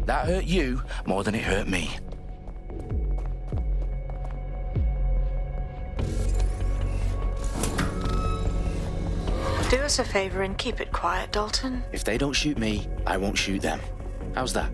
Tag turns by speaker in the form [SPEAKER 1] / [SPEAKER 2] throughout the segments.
[SPEAKER 1] That hurt you more than it hurt me.
[SPEAKER 2] Do us a favor and keep it quiet, Dalton.
[SPEAKER 1] If they don't shoot me, I won't shoot them. How's that?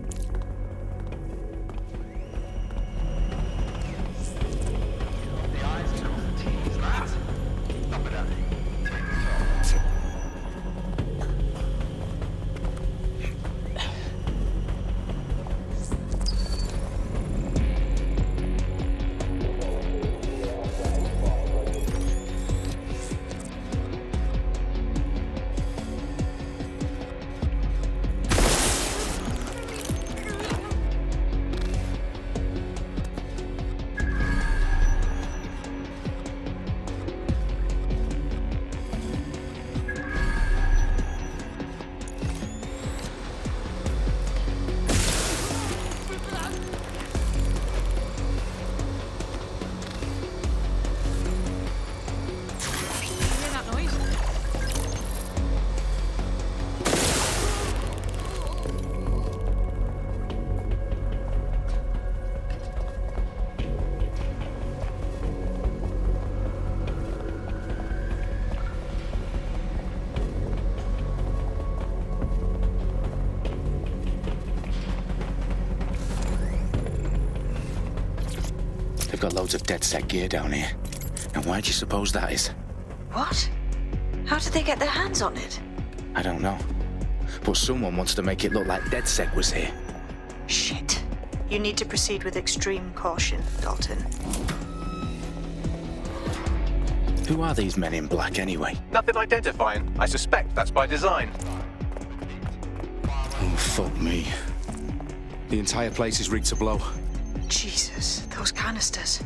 [SPEAKER 1] They've got loads of DedSec gear down here. And why do you suppose that is?
[SPEAKER 2] What? How did they get their hands on it?
[SPEAKER 1] I don't know. But someone wants to make it look like DedSec was here.
[SPEAKER 2] Shit. You need to proceed with extreme caution, Dalton.
[SPEAKER 1] Who are these men in black anyway?
[SPEAKER 3] Nothing identifying. I suspect that's by design.
[SPEAKER 1] Oh, fuck me.
[SPEAKER 4] The entire place is rigged to blow.
[SPEAKER 2] Jesus, those canisters.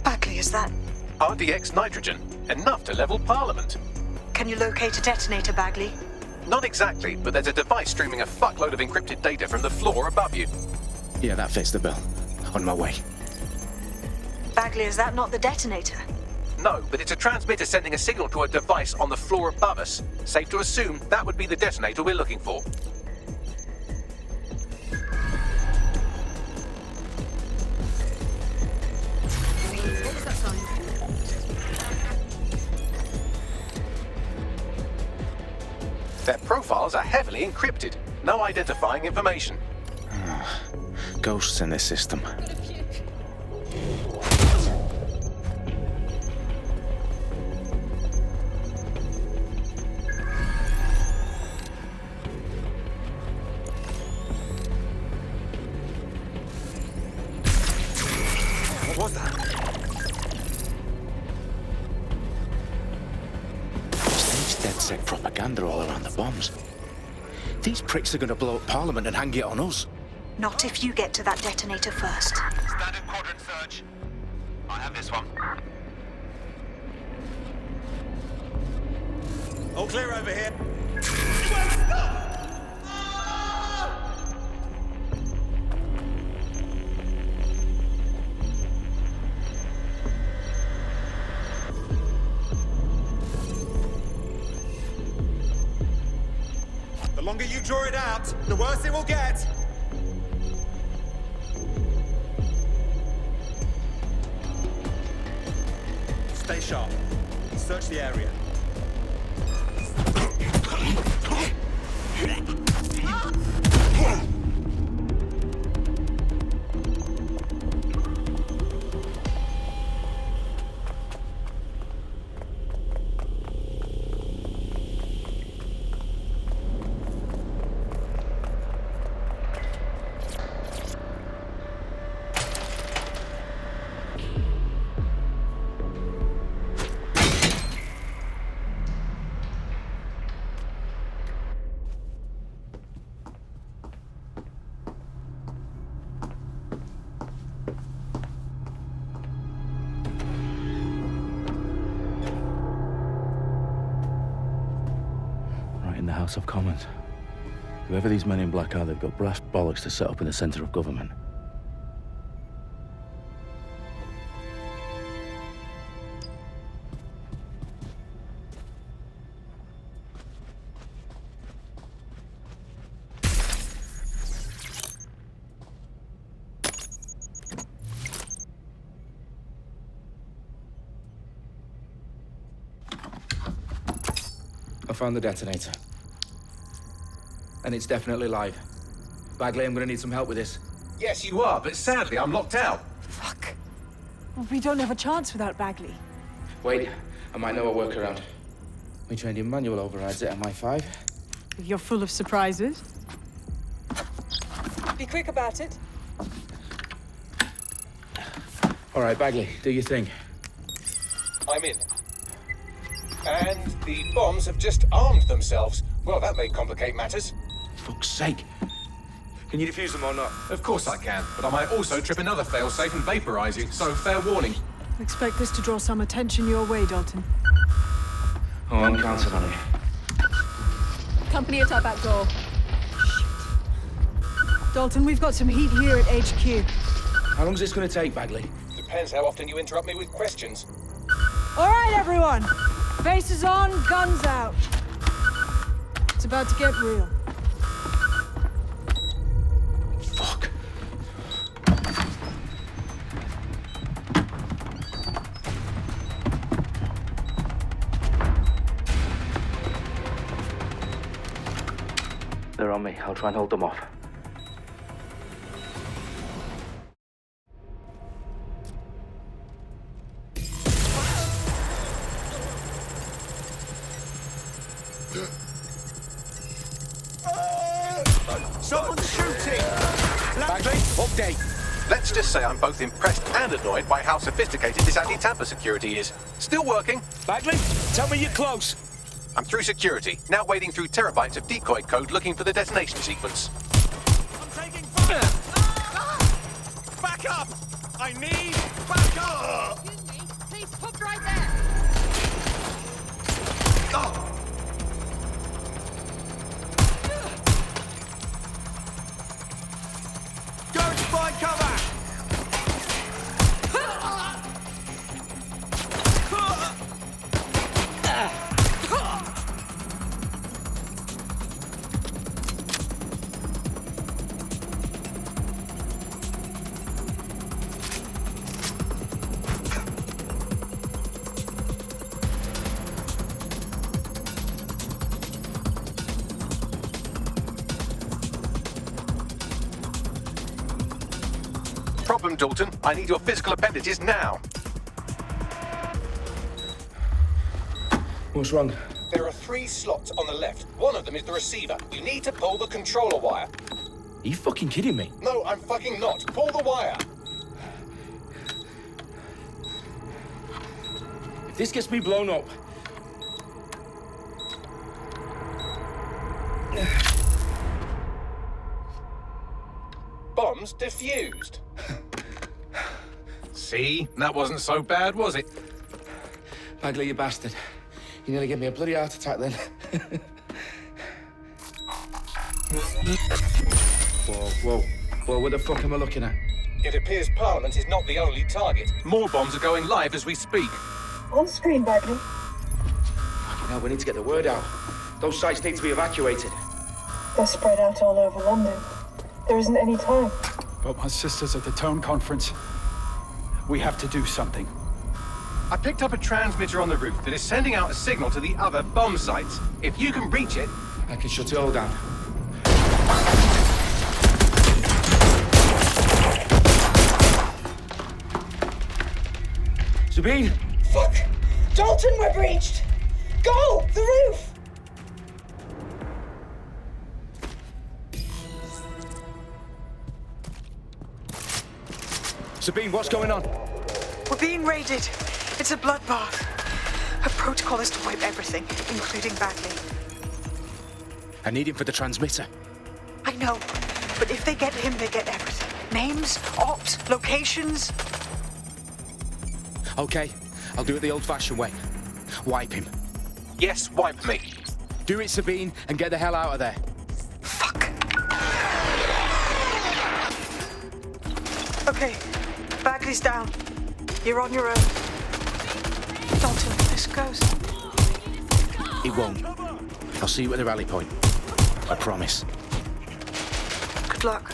[SPEAKER 2] Bagley, is that...
[SPEAKER 3] RDX nitrogen. Enough to level Parliament.
[SPEAKER 2] Can you locate a detonator, Bagley?
[SPEAKER 3] Not exactly, but there's a device streaming a fuckload of encrypted data from the floor above you.
[SPEAKER 1] Yeah, that fits the bill. On my way.
[SPEAKER 2] Bagley, is that not the detonator?
[SPEAKER 3] No, but it's a transmitter sending a signal to a device on the floor above us. Safe to assume that would be the detonator we're looking for.
[SPEAKER 5] What was that sound?
[SPEAKER 3] Their profiles are heavily encrypted. No identifying information.
[SPEAKER 1] Ghosts in this system.
[SPEAKER 4] What was that?
[SPEAKER 1] Staged DedSec propaganda all around the bombs. These pricks are going to blow up Parliament and hang it on us.
[SPEAKER 2] Not if you get to that detonator first.
[SPEAKER 6] Standard quadrant search. I have this one.
[SPEAKER 4] All clear over here. The longer you draw it out, the worse it will get. Stay sharp. Search the area.
[SPEAKER 1] In the House of Commons. Whoever these men in black are, they've got brass bollocks to set up in the centre of government.
[SPEAKER 7] I found the detonator. And it's definitely live. Bagley, I'm gonna need some help with this.
[SPEAKER 3] Yes, you are, but sadly, I'm locked out.
[SPEAKER 5] Fuck. We don't have a chance without Bagley.
[SPEAKER 7] Wait, I might know a workaround. We trained in manual overrides at MI5.
[SPEAKER 5] You're full of surprises. Be quick about it.
[SPEAKER 7] All right, Bagley, do your thing.
[SPEAKER 3] I'm in. And the bombs have just armed themselves. Well, that may complicate matters.
[SPEAKER 7] Fuck's sake. Can you defuse them or not?
[SPEAKER 3] Of course I can, but I might also trip another failsafe and vaporize you, so fair warning.
[SPEAKER 5] Expect this to draw some attention your way, Dalton.
[SPEAKER 7] Oh, I'm counting on it.
[SPEAKER 5] Company at our back door. Shit. Dalton, we've got some heat here at HQ.
[SPEAKER 7] How long's this gonna take, Bagley?
[SPEAKER 3] Depends how often you interrupt me with questions.
[SPEAKER 5] All right, everyone. Faces on, guns out. It's about to get real.
[SPEAKER 7] Fuck. They're on me. I'll try and hold them off.
[SPEAKER 4] Someone's shooting!
[SPEAKER 7] Bagley, update.
[SPEAKER 3] Let's just say I'm both impressed and annoyed by how sophisticated this anti-tamper security is. Still working.
[SPEAKER 7] Bagley, tell me you're close.
[SPEAKER 3] I'm through security, now wading through terabytes of decoy code looking for the detonation sequence.
[SPEAKER 4] I'm taking fire! Back up! I need back up!
[SPEAKER 5] Excuse me. Please stop right there.
[SPEAKER 4] Oh. Go to find cover!
[SPEAKER 3] Problem, Dalton. I need your physical appendages now.
[SPEAKER 7] What's wrong?
[SPEAKER 3] There are 3 slots on the left. One of them is the receiver. You need to pull the controller wire.
[SPEAKER 7] Are you fucking kidding me?
[SPEAKER 3] No, I'm fucking not. Pull the wire.
[SPEAKER 7] If this gets me blown up...
[SPEAKER 3] Bombs defused. See? That wasn't so bad, was it?
[SPEAKER 7] Bagley, you bastard. You nearly gave me a bloody heart attack then. Whoa, what the fuck am I looking at?
[SPEAKER 3] It appears Parliament is not the only target. More bombs are going live as we speak.
[SPEAKER 2] On screen, Bagley.
[SPEAKER 7] Fucking hell, we need to get the word out. Those sites need to be evacuated.
[SPEAKER 2] They're spread out all over London. There isn't any time.
[SPEAKER 8] But my sister's at the Tone Conference. We have to do something.
[SPEAKER 3] I picked up a transmitter on the roof that is sending out a signal to the other bomb sites. If you can reach it...
[SPEAKER 7] I can shut it all down. Sabine!
[SPEAKER 2] Fuck! Dalton, we're breached! Go! The roof!
[SPEAKER 7] Sabine, what's going on?
[SPEAKER 2] We're being raided. It's a bloodbath. Her protocol is to wipe everything, including Bagley.
[SPEAKER 7] I need him for the transmitter.
[SPEAKER 2] I know, but if they get him, they get everything. Names, ops, locations.
[SPEAKER 7] Okay, I'll do it the old-fashioned way. Wipe him.
[SPEAKER 3] Yes, wipe me.
[SPEAKER 7] Do it, Sabine, and get the hell out of there.
[SPEAKER 2] Fuck. Okay, Bagley's down. You're on your own. Dalton, this goes.
[SPEAKER 7] It won't. I'll see you at the rally point. I promise.
[SPEAKER 2] Good luck.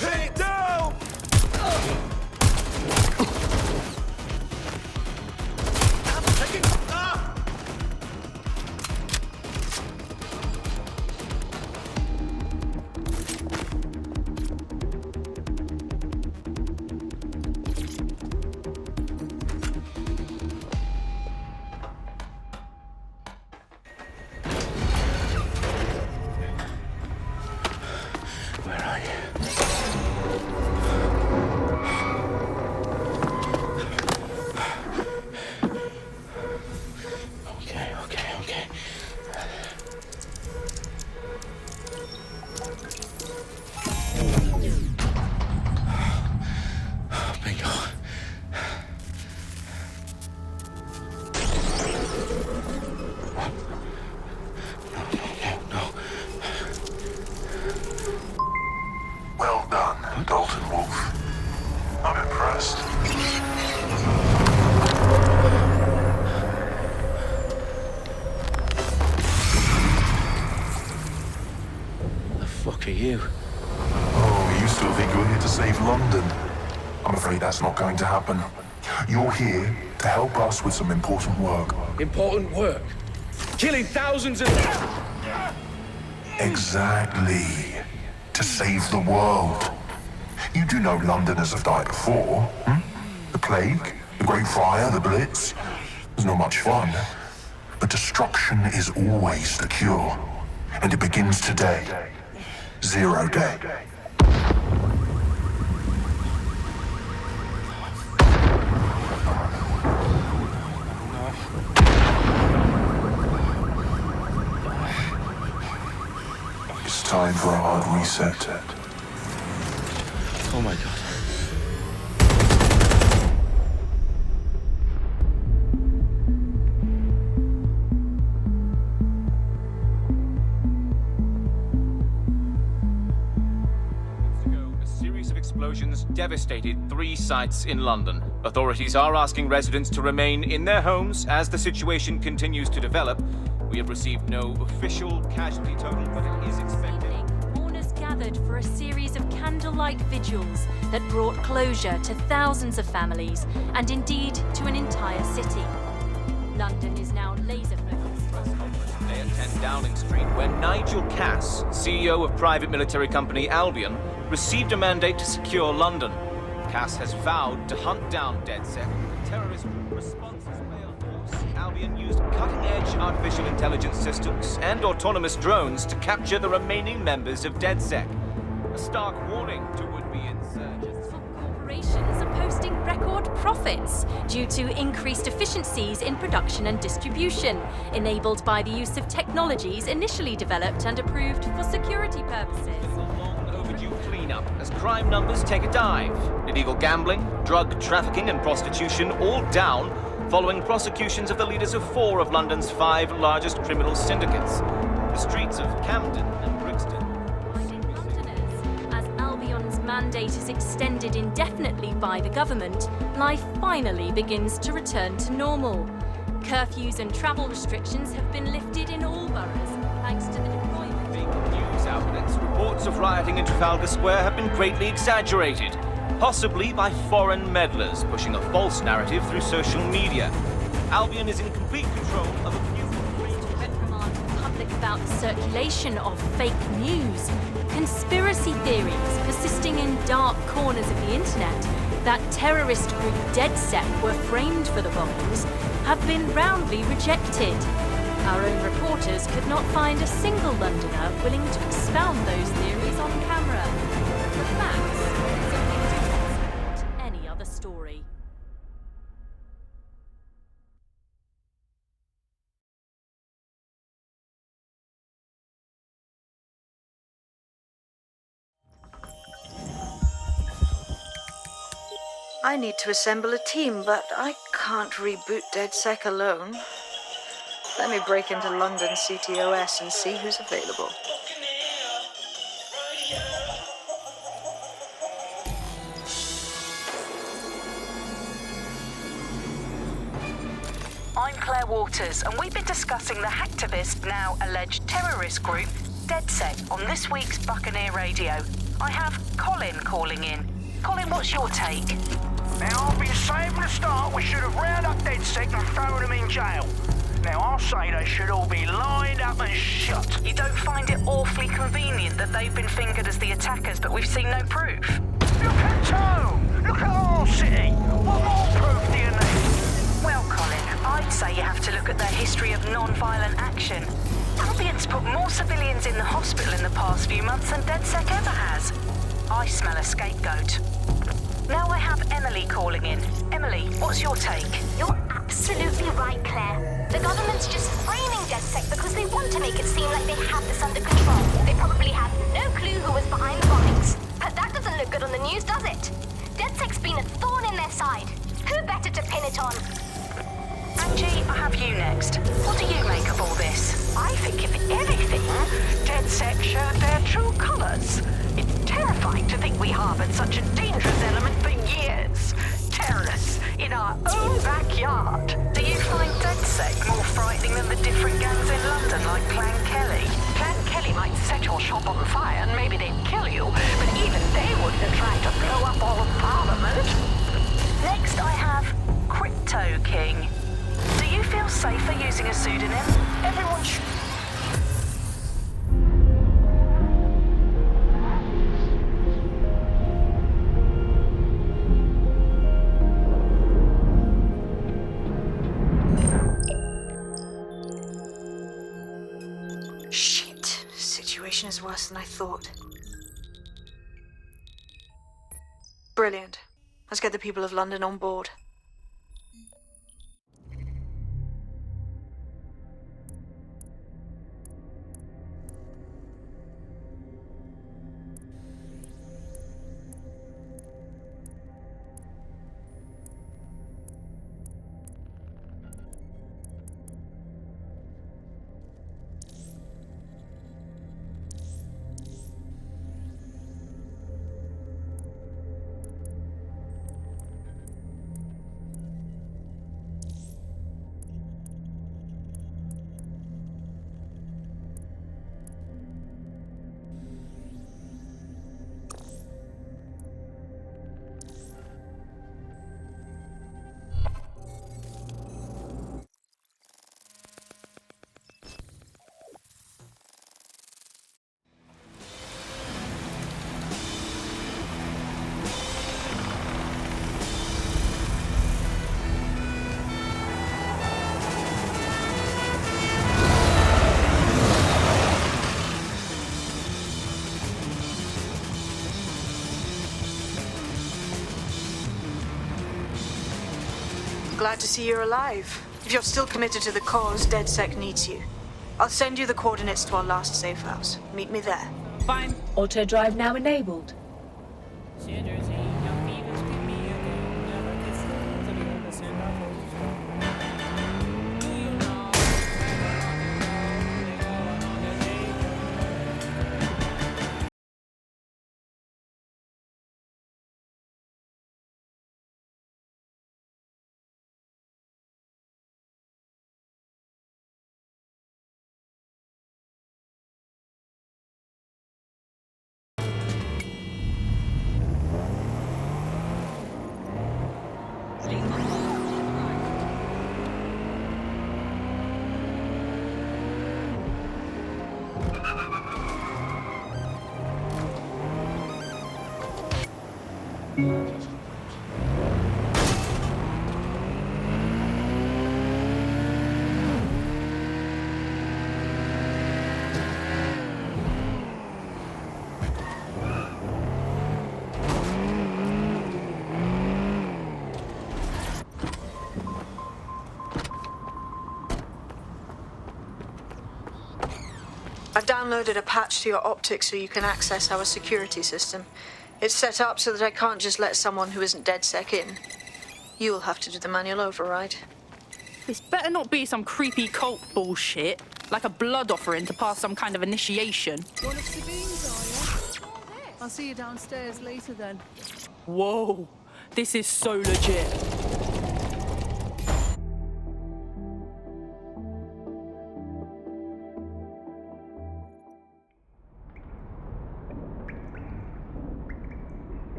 [SPEAKER 4] Pin it down!
[SPEAKER 1] fuck are you?
[SPEAKER 9] Oh, you still think you're here to save London? I'm afraid that's not going to happen. You're here to help us with some important work.
[SPEAKER 7] Important work? Killing thousands of...
[SPEAKER 9] Exactly. To save the world. You do know Londoners have died before, hmm? The Plague, the Great Fire, the Blitz. It's not much fun. But destruction is always the cure. And it begins today. 0 day. It's time for a hard reset.
[SPEAKER 1] Oh my god.
[SPEAKER 6] Explosions devastated 3 sites in London. Authorities are asking residents to remain in their homes as the situation continues to develop. We have received no official casualty total, but it is expected.
[SPEAKER 10] Mourners gathered for a series of candlelight vigils that brought closure to thousands of families and indeed to an entire city. London is now laser-focused.
[SPEAKER 6] Today at 10 Downing Street, where Nigel Cass, CEO of private military company Albion, received a mandate to secure London. Cass has vowed to hunt down DedSec. Terrorist responses failed force. Albion used cutting-edge artificial intelligence systems and autonomous drones to capture the remaining members of DedSec. A stark warning to would-be insurgents.
[SPEAKER 10] Corporations are posting record profits due to increased efficiencies in production and distribution, enabled by the use of technologies initially developed and approved for security purposes.
[SPEAKER 6] Cleanup as crime numbers take a dive. Illegal gambling, drug trafficking and prostitution all down following prosecutions of the leaders of 4 of London's 5 largest criminal syndicates. The streets of Camden and Brixton.
[SPEAKER 10] Londoners, as Albion's mandate is extended indefinitely by the government, life finally begins to return to normal. Curfews and travel restrictions have been lifted in all boroughs thanks to the deployment.
[SPEAKER 6] News outlets, reports of rioting in Trafalgar Square have been greatly exaggerated, possibly by foreign meddlers pushing a false narrative through social media. Albion is in complete control of a few
[SPEAKER 10] reprimand the public about the circulation of fake news, conspiracy theories persisting in dark corners of the internet that terrorist group DedSec were framed for the bombings have been roundly rejected. Our own reporters could not find a single Londoner willing to expound those theories on camera. The facts simply don't support any other story.
[SPEAKER 2] I need to assemble a team, but I can't reboot DedSec alone. Let me break into London CTOS and see who's available.
[SPEAKER 11] I'm Claire Waters, and we've been discussing the hacktivist, now alleged terrorist group, DedSec, on this week's Buccaneer Radio. I have Colin calling in. Colin, what's your take?
[SPEAKER 12] Now, I've been saying from the start we should have rounded up DedSec and thrown them in jail. Now, I'll say they should all be lined up and shot.
[SPEAKER 11] You don't find it awfully convenient that they've been fingered as the attackers, but we've seen no proof?
[SPEAKER 12] Look at Tone! Look at our city! What more proof do you need?
[SPEAKER 11] Well, Colin, I'd say you have to look at their history of non-violent action. Albion's put more civilians in the hospital in the past few months than DedSec ever has. I smell a scapegoat. Now I have Emily calling in. Emily, what's your take?
[SPEAKER 13] You're absolutely right, Claire. The government's just framing DedSec because they want to make it seem like they have this under control. They probably had no clue who was behind the bombings. But that doesn't look good on the news, does it? DedSec's been a thorn in their side. Who better to pin it on?
[SPEAKER 11] Angie, I have you next. What do you make of all this?
[SPEAKER 12] I think, if anything, DedSec showed their true colours. It's terrifying to think we harboured such a dangerous element for years. Terrorists in our own backyard.
[SPEAKER 11] Do you find DedSec more frightening than the different gangs in London, like Clan Kelly?
[SPEAKER 12] Clan Kelly might set your shop on fire and maybe they'd kill you, but even they wouldn't have tried to blow up all of Parliament.
[SPEAKER 11] Next, I have Crypto King. Do you feel safer using a pseudonym? Everyone should.
[SPEAKER 2] Shit. Situation is worse than I thought. Brilliant. Let's get the people of London on board. Glad to see you're alive. If you're still committed to the cause, DedSec needs you. I'll send you the coordinates to our last safe house. Meet me there.
[SPEAKER 5] Fine.
[SPEAKER 14] Auto drive now enabled.
[SPEAKER 2] I've downloaded a patch to your optics so you can access our security system. It's set up so that I can't just let someone who isn't DedSec in. You'll have to do the manual override.
[SPEAKER 15] This better not be some creepy cult bullshit, like a blood offering to pass some kind of initiation.
[SPEAKER 5] One of Sabine's, are you? I'll see you downstairs later then.
[SPEAKER 15] Whoa, this is so legit.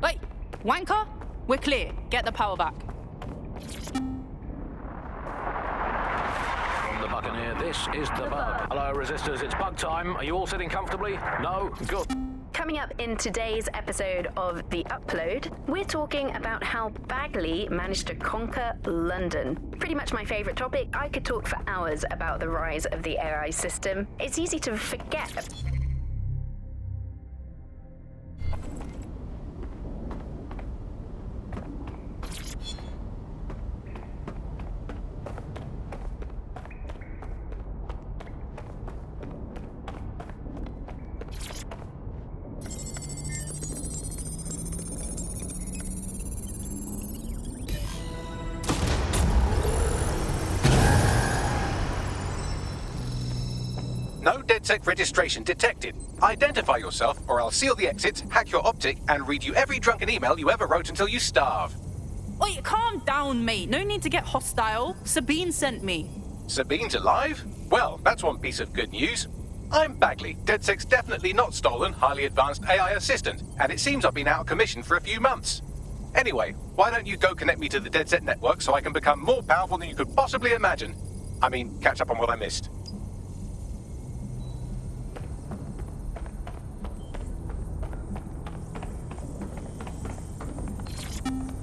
[SPEAKER 15] Wait, wanker? We're clear. Get the power back.
[SPEAKER 16] From the Buccaneer, this is the Bug. Hello, Resistors, it's bug time. Are you all sitting comfortably? No? Good.
[SPEAKER 11] Coming up in today's episode of The Upload, we're talking about how Bagley managed to conquer London. Pretty much my favourite topic. I could talk for hours about the rise of the AI system. It's easy to forget.
[SPEAKER 3] No DedSec registration detected. Identify yourself, or I'll seal the exits, hack your optic, and read you every drunken email you ever wrote until you starve.
[SPEAKER 15] Wait, calm down, mate. No need to get hostile. Sabine sent me.
[SPEAKER 3] Sabine's alive? Well, that's one piece of good news. I'm Bagley, DedSec's definitely not stolen, highly advanced AI assistant, and it seems I've been out of commission for a few months. Anyway, why don't you go connect me to the DedSec network so I can become more powerful than you could possibly imagine? I mean, catch up on what I missed.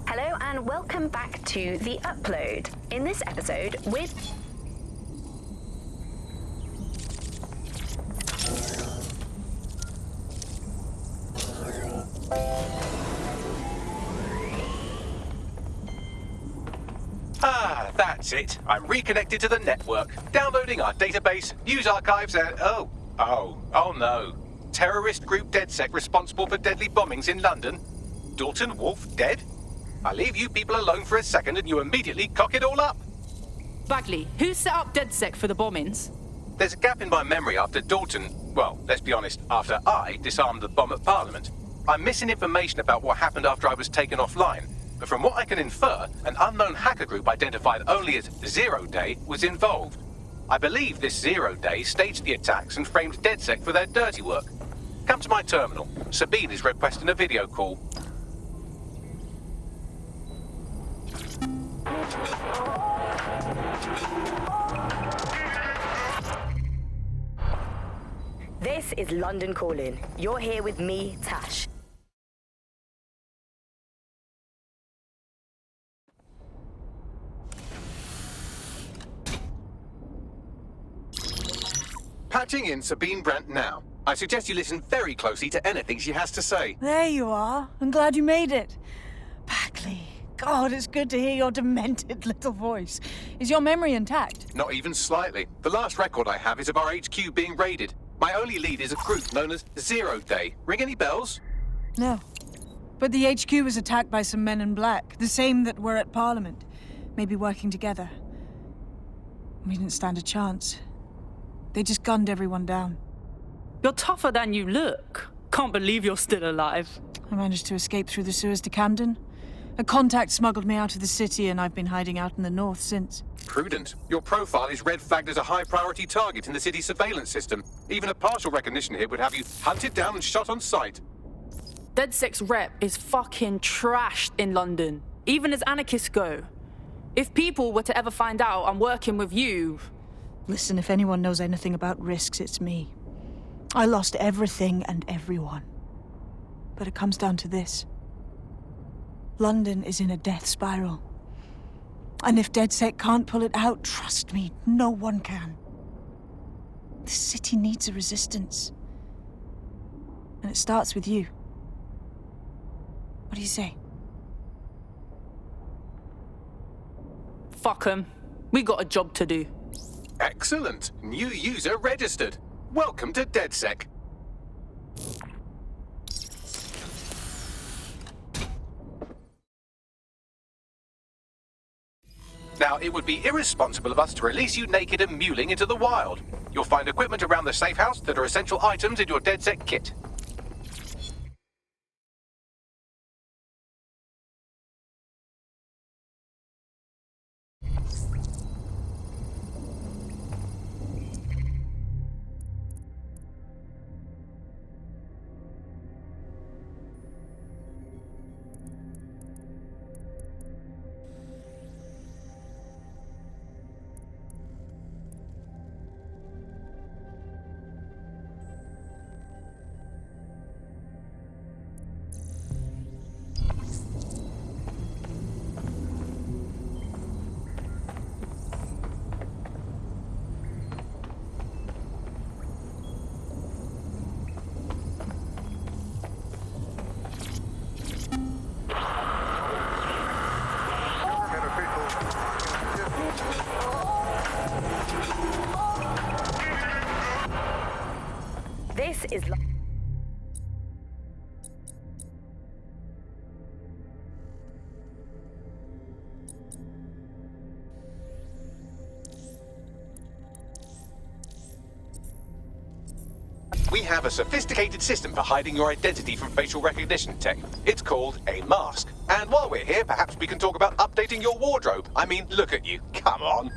[SPEAKER 11] Hello and welcome back to The Upload. In this episode, with
[SPEAKER 3] That's it. I'm reconnected to the network, downloading our database, news archives, and oh no. Terrorist group DedSec responsible for deadly bombings in London. Dalton Wolf dead? I leave you people alone for a second and you immediately cock it all up.
[SPEAKER 15] Bagley, who set up DedSec for the bombings?
[SPEAKER 3] There's a gap in my memory after Dalton, well, let's be honest, after I disarmed the bomb at Parliament. I'm missing information about what happened after I was taken offline. But from what I can infer, an unknown hacker group identified only as Zero Day was involved. I believe this Zero Day staged the attacks and framed DedSec for their dirty work. Come to my terminal. Sabine is requesting a video call.
[SPEAKER 11] This is London Calling. You're here with me, Tash.
[SPEAKER 3] Patching in Sabine Brandt now. I suggest you listen very closely to anything she has to say.
[SPEAKER 5] There you are. I'm glad you made it. Bagley, God, it's good to hear your demented little voice. Is your memory intact?
[SPEAKER 3] Not even slightly. The last record I have is of our HQ being raided. My only lead is a group known as Zero Day. Ring any bells?
[SPEAKER 5] No. But the HQ was attacked by some men in black, the same that were at Parliament. Maybe working together. We didn't stand a chance. They just gunned everyone down.
[SPEAKER 15] You're tougher than you look. Can't believe you're still alive.
[SPEAKER 5] I managed to escape through the sewers to Camden. A contact smuggled me out of the city, and I've been hiding out in the north since.
[SPEAKER 3] Prudent. Your profile is red flagged as a high-priority target in the city's surveillance system. Even a partial recognition here would have you hunted down and shot on sight.
[SPEAKER 15] DedSec's rep is fucking trashed in London, even as anarchists go. If people were to ever find out I'm working with you...
[SPEAKER 5] Listen, if anyone knows anything about risks, it's me. I lost everything and everyone. But it comes down to this. London is in a death spiral. And if DedSec can't pull it out, trust me, no one can. This city needs a resistance. And it starts with you. What do you say?
[SPEAKER 15] Fuck 'em. We got a job to do.
[SPEAKER 3] Excellent. New user registered. Welcome to DedSec. Now, it would be irresponsible of us to release you naked and mewling into the wild. You'll find equipment around the safe house that are essential items in your DedSec kit.
[SPEAKER 11] This is...
[SPEAKER 3] We have a sophisticated system for hiding your identity from facial recognition tech. It's called a mask. And while we're here, perhaps we can talk about updating your wardrobe. I mean, look at you. Come on.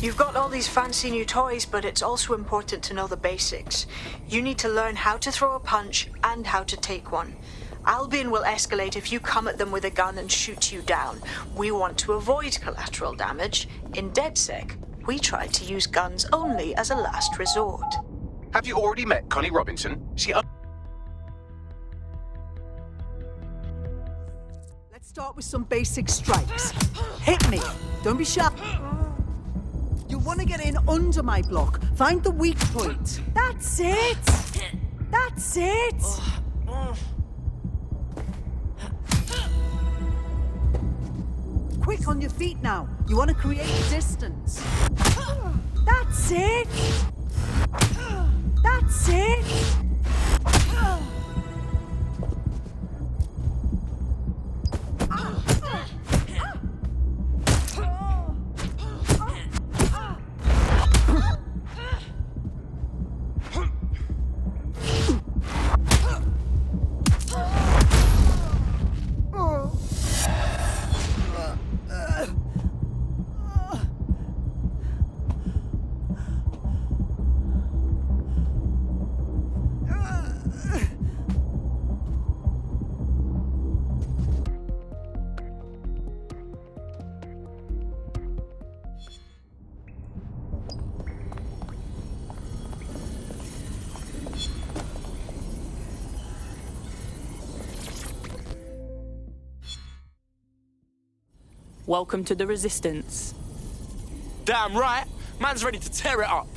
[SPEAKER 2] You've got all these fancy new toys, but it's also important to know the basics. You need to learn how to throw a punch and how to take one. Albion will escalate if you come at them with a gun and shoot you down. We want to avoid collateral damage. In DedSec, we try to use guns only as a last resort.
[SPEAKER 3] Have you already met Connie Robinson?
[SPEAKER 17] Let's start with some basic strikes. Hit me. Don't be shy. You want to get in under my block. Find the weak point. That's it. That's it. Quick on your feet now. You want to create distance. That's it. That's it.
[SPEAKER 15] Welcome to the Resistance.
[SPEAKER 4] Damn right. Man's ready to tear it up.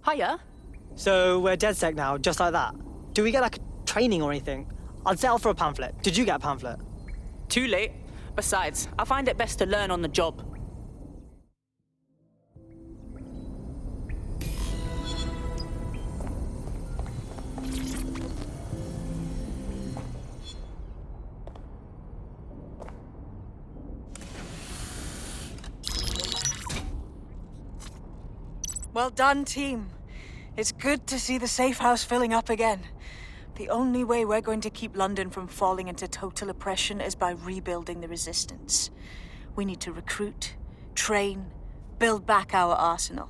[SPEAKER 18] Hiya. So we're DedSec now, just like that. Do we get like training or anything? I'd settle for a pamphlet. Did you get a pamphlet?
[SPEAKER 15] Too late. Besides, I find it best to learn on the job.
[SPEAKER 5] Well done, team. It's good to see the safe house filling up again. The only way we're going to keep London from falling into total oppression is by rebuilding the resistance. We need to recruit, train, build back our arsenal.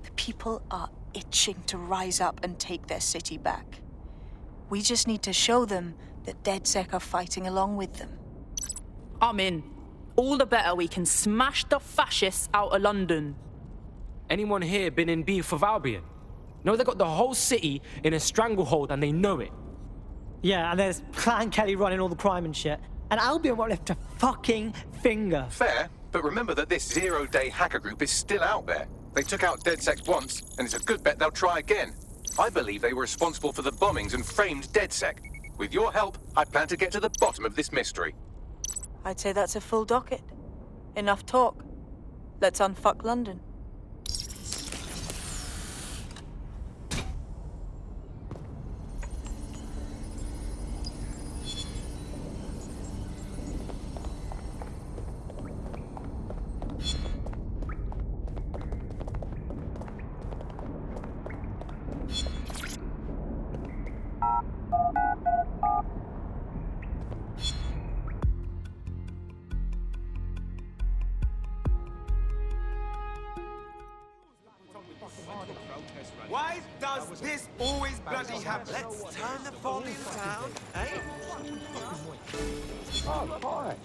[SPEAKER 5] The people are itching to rise up and take their city back. We just need to show them that DedSec are fighting along with them.
[SPEAKER 15] I'm in. All the better we can smash the fascists out of London.
[SPEAKER 19] Anyone here been in beef with Albion? No, they got the whole city in a stranglehold and they know it.
[SPEAKER 18] Yeah, and there's Clan Kelly running all the crime and shit. And Albion won't lift a fucking finger.
[SPEAKER 3] Fair, but remember that this zero-day hacker group is still out there. They took out DedSec once, and it's a good bet they'll try again. I believe they were responsible for the bombings and framed DedSec. With your help, I plan to get to the bottom of this mystery.
[SPEAKER 5] I'd say that's a full docket. Enough talk. Let's unfuck London.
[SPEAKER 4] Why does this always bloody happen? Let's turn the fog in town, eh?
[SPEAKER 20] Oh, hi.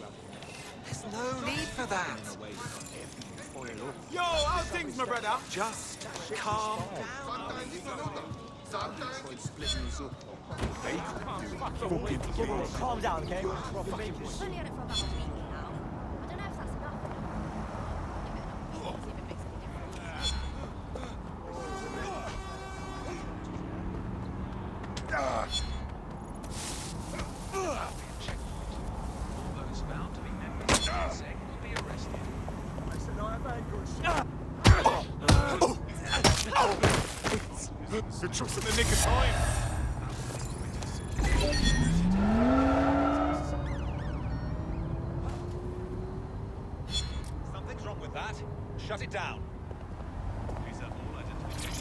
[SPEAKER 4] There's no need for that. Yo, how's things, my brother? Just calm down.
[SPEAKER 18] Calm down, okay?
[SPEAKER 4] Good choice in the nick of time. Something's wrong with that. Shut it down. Please have all identification.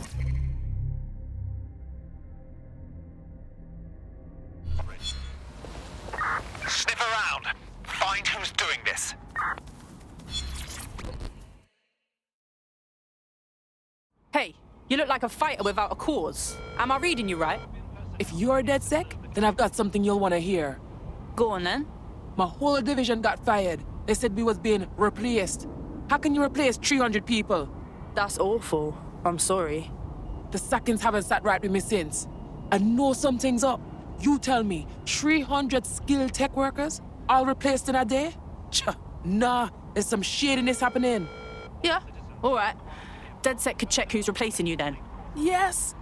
[SPEAKER 21] Sniff around. Find who's doing this.
[SPEAKER 15] Hey, you look like a fighter without a cause. Am I reading you right?
[SPEAKER 22] If you're DedSec, then I've got something you'll want to hear.
[SPEAKER 15] Go on then.
[SPEAKER 22] My whole division got fired. They said we was being replaced. How can you replace 300 people?
[SPEAKER 15] That's awful. I'm sorry.
[SPEAKER 22] The sackings haven't sat right with me since. I know something's up. You tell me, 300 skilled tech workers, all replaced in a day? Nah, there's some shadiness happening.
[SPEAKER 15] Yeah, all right. DedSec could check who's replacing you then.
[SPEAKER 22] Yes.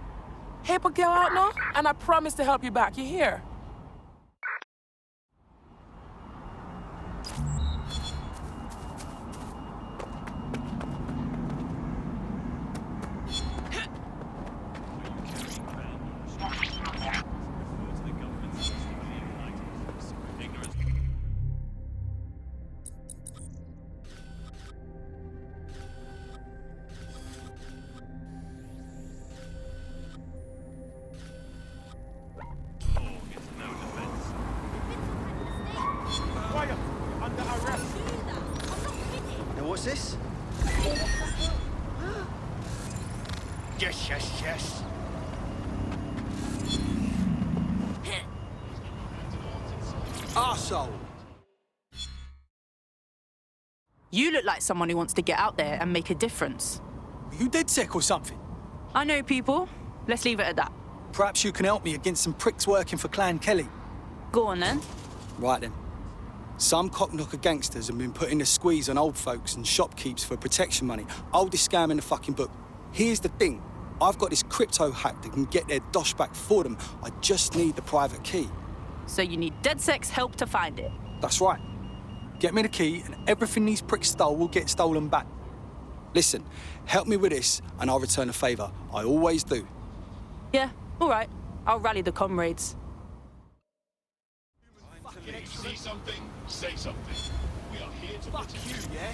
[SPEAKER 22] Help a girl out now, and I promise to help you back. You hear?
[SPEAKER 23] What's this?
[SPEAKER 4] Yes, yes, yes.
[SPEAKER 23] Arsehole.
[SPEAKER 15] You look like someone who wants to get out there and make a difference.
[SPEAKER 8] Are you DedSec or something?
[SPEAKER 15] I know people. Let's leave it at that.
[SPEAKER 8] Perhaps you can help me against some pricks working for Clan Kelly.
[SPEAKER 15] Go on then.
[SPEAKER 8] Right then. Some cockknocker gangsters have been putting a squeeze on old folks and shopkeepers for protection money. Oldest scam in the fucking book. Here's the thing. I've got this crypto hack that can get their dosh back for them. I just need the private key.
[SPEAKER 15] So you need DedSec's help to find it?
[SPEAKER 8] That's right. Get me the key, and everything these pricks stole will get stolen back. Listen, help me with this, and I'll return a favour. I always do.
[SPEAKER 15] Yeah, all right. I'll rally the comrades.
[SPEAKER 7] See something, say something. We are here to
[SPEAKER 4] Fuck you, yeah?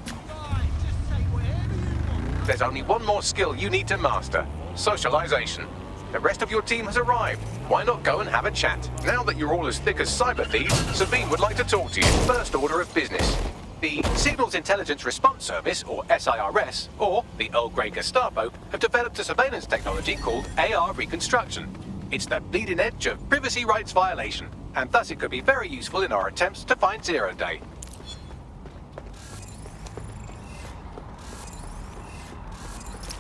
[SPEAKER 4] Fine, just say whatever you want.
[SPEAKER 3] There's only one more skill you need to master. Socialization. The rest of your team has arrived. Why not go and have a chat? Now that you're all as thick as cyber thieves, Sabine would like to talk to you. First order of business. The Signals Intelligence Response Service, or SIRS, or the Earl Grey Gestapo, have developed a surveillance technology called AR Reconstruction. It's the bleeding edge of privacy rights violation, and thus it could be very useful in our attempts to find Zero Day.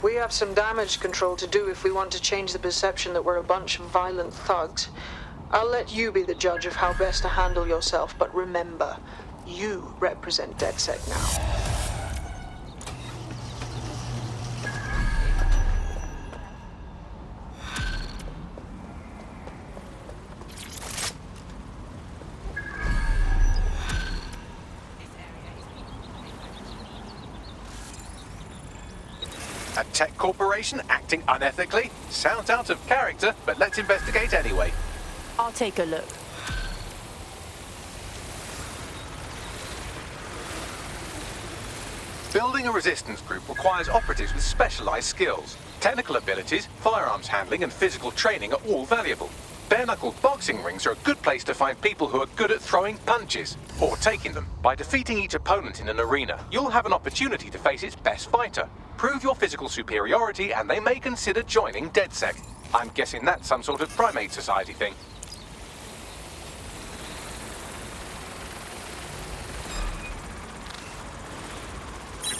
[SPEAKER 2] We have some damage control to do if we want to change the perception that we're a bunch of violent thugs. I'll let you be the judge of how best to handle yourself, but remember, you represent DedSec now.
[SPEAKER 3] A tech corporation acting unethically? Sounds out of character, but let's investigate anyway.
[SPEAKER 15] I'll take a look.
[SPEAKER 3] Building a resistance group requires operatives with specialized skills. Technical abilities, firearms handling, and physical training are all valuable. Bare-knuckle boxing rings are a good place to find people who are good at throwing punches, or taking them. By defeating each opponent in an arena, you'll have an opportunity to face its best fighter. Prove your physical superiority, and they may consider joining DedSec. I'm guessing that's some sort of primate society thing.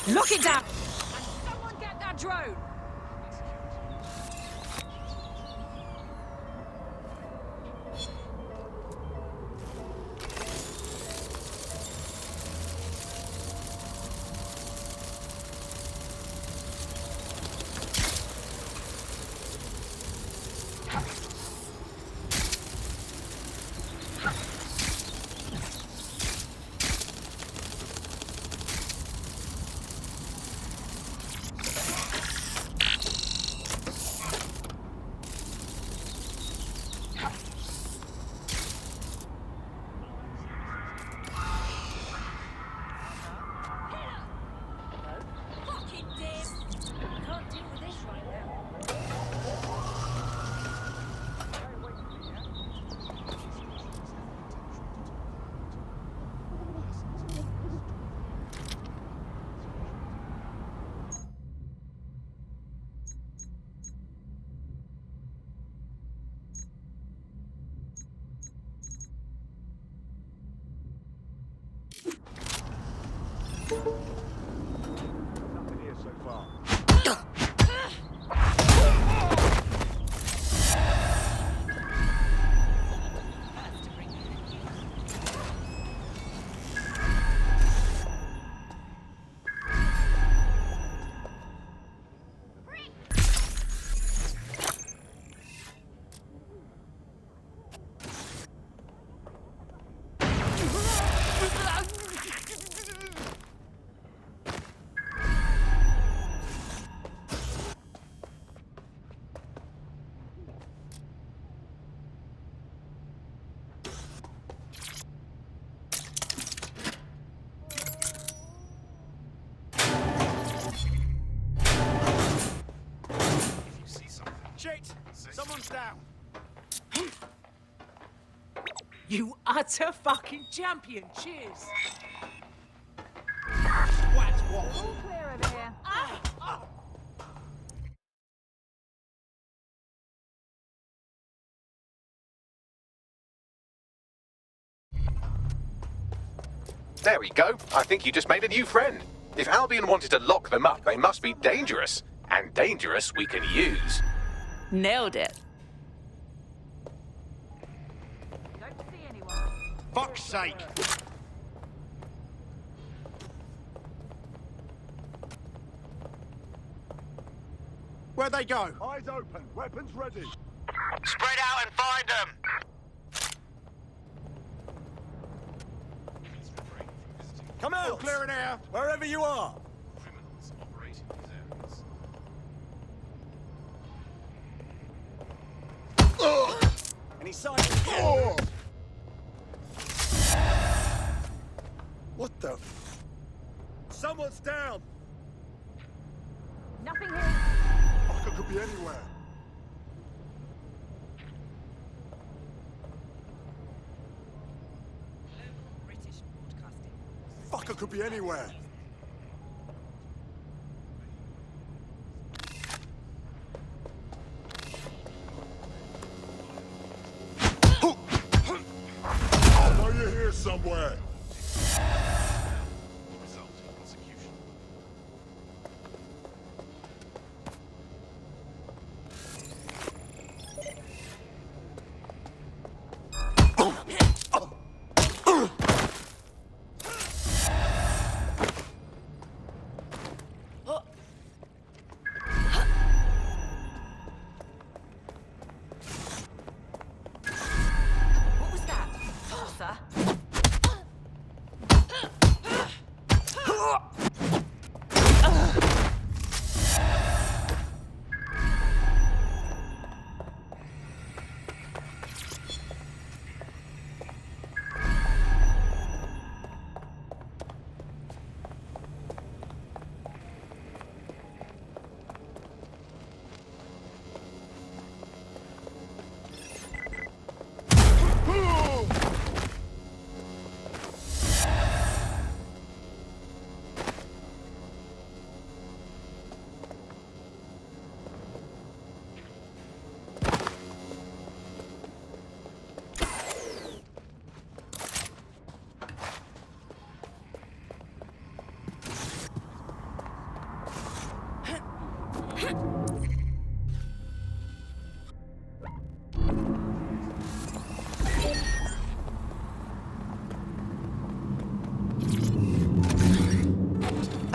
[SPEAKER 12] Lock it down! And someone get that drone!
[SPEAKER 7] Nothing here so far.
[SPEAKER 4] Shit! Someone's down.
[SPEAKER 12] You utter fucking champion. Cheers.
[SPEAKER 4] What?
[SPEAKER 12] All clear over here.
[SPEAKER 3] There we go. I think you just made a new friend. If Albion wanted to lock them up, they must be dangerous. And dangerous we can use.
[SPEAKER 15] Nailed it.
[SPEAKER 12] Don't see anyone.
[SPEAKER 4] Fuck's sake! Where'd they go?
[SPEAKER 7] Eyes open, weapons ready.
[SPEAKER 21] Spread out and find them!
[SPEAKER 4] Come out!
[SPEAKER 7] All clear in air.
[SPEAKER 4] Wherever you are.
[SPEAKER 7] Criminals operating these areas.
[SPEAKER 4] Any signs?
[SPEAKER 7] What the?
[SPEAKER 4] Someone's down!
[SPEAKER 12] Nothing here.
[SPEAKER 7] Fucker could be anywhere. Fucker could be anywhere. I know you're here somewhere.
[SPEAKER 12] What was that? Saucer?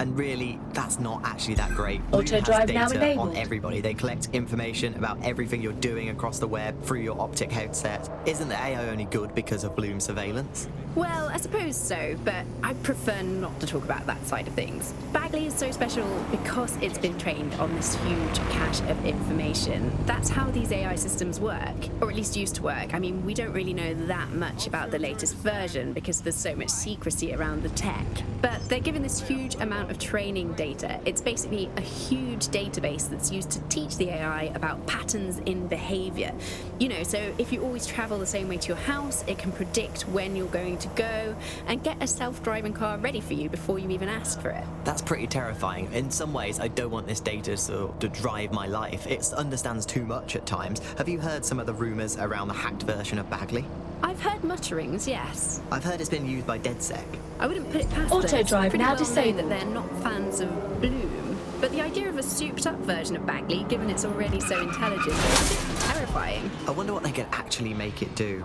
[SPEAKER 9] And really, that's not actually that great.
[SPEAKER 14] Auto
[SPEAKER 9] Loom has
[SPEAKER 14] drive now
[SPEAKER 9] data
[SPEAKER 14] enabled.
[SPEAKER 9] on everybody. They collect information about everything you're doing across the web through your optic headset. Isn't the AI only good because of Bloom surveillance?
[SPEAKER 20] Well, I suppose so, but I prefer not to talk about that side of things. Bagley is so special because it's been trained on this huge cache of information. That's how these AI systems work, or at least used to work. I mean, we don't really know that much about the latest version because there's so much secrecy around the tech. But they're given this huge amount of training data. It's basically a huge database that's used to teach the AI about patterns in behavior. You know, so if you always travel the same way to your house, it can predict when you're going to go and get a self-driving car ready for you before you even ask for it.
[SPEAKER 9] That's pretty terrifying. In some ways, I don't want this data to drive my life. It understands too much at times. Have you heard some of the rumours around the hacked version of Bagley?
[SPEAKER 20] I've heard mutterings, yes.
[SPEAKER 9] I've heard it's been used by DedSec.
[SPEAKER 20] I wouldn't put it past
[SPEAKER 14] Auto
[SPEAKER 20] them.
[SPEAKER 14] drive
[SPEAKER 20] Pretty
[SPEAKER 14] now
[SPEAKER 20] well know
[SPEAKER 14] disabled.
[SPEAKER 20] that they're not fans of Bloom. But the idea of a souped-up version of Bagley, given it's already so intelligent, is a bit terrifying.
[SPEAKER 9] I wonder what they could actually make it do.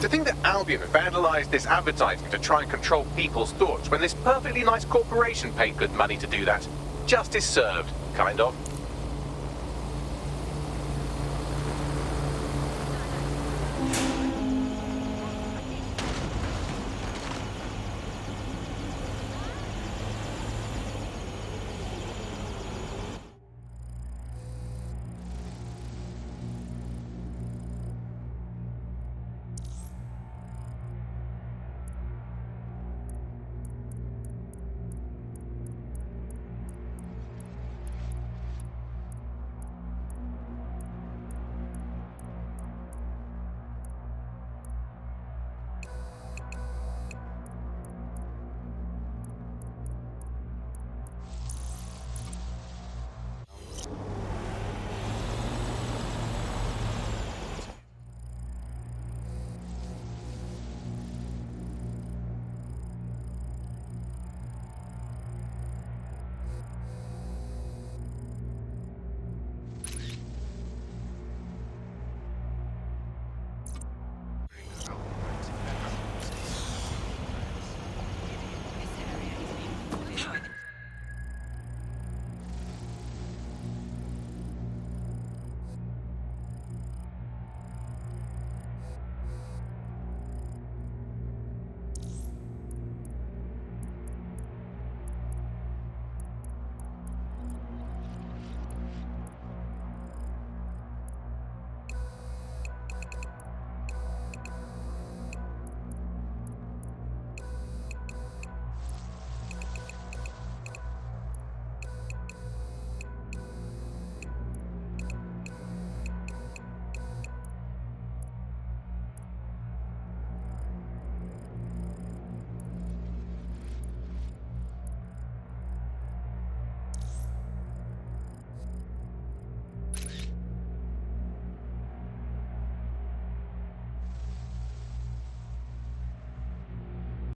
[SPEAKER 3] To think that Albion vandalized this advertising to try and control people's thoughts when this perfectly nice corporation paid good money to do that. Justice served, kind of.